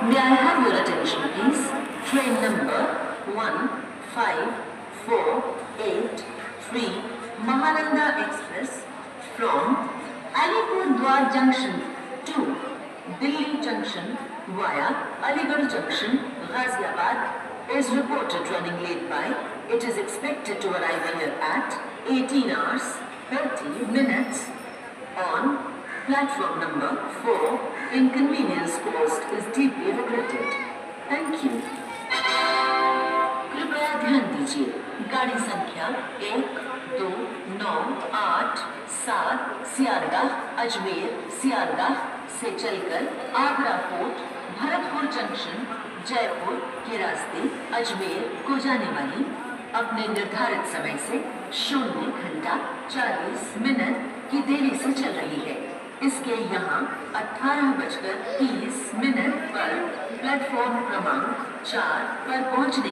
May I have your attention, please? Train number 15483 Mahananda Express from Alipurdwar Junction to Delhi Junction via Aligarh Junction, Ghaziabad is reported running late by. It is expected to arrive here at 18 hours 30 minutes on platform number 4. Inconvenience caused is deeply regretted. Thank you. कृपया ध्यान दीजिए, गाड़ी संख्या 1298 सियारगाह अजमेर सियारगाह से चलकर Agra fort Bharatpur junction Jaipur के रास्ते अजमेर को जाने वाली अपने निर्धारित समय से 0 घंटा 40 मिनट की देरी से चल रही है। इसके यहाँ 18:30 पर प्लेटफॉर्म क्रमांक 4 पर पहुँचने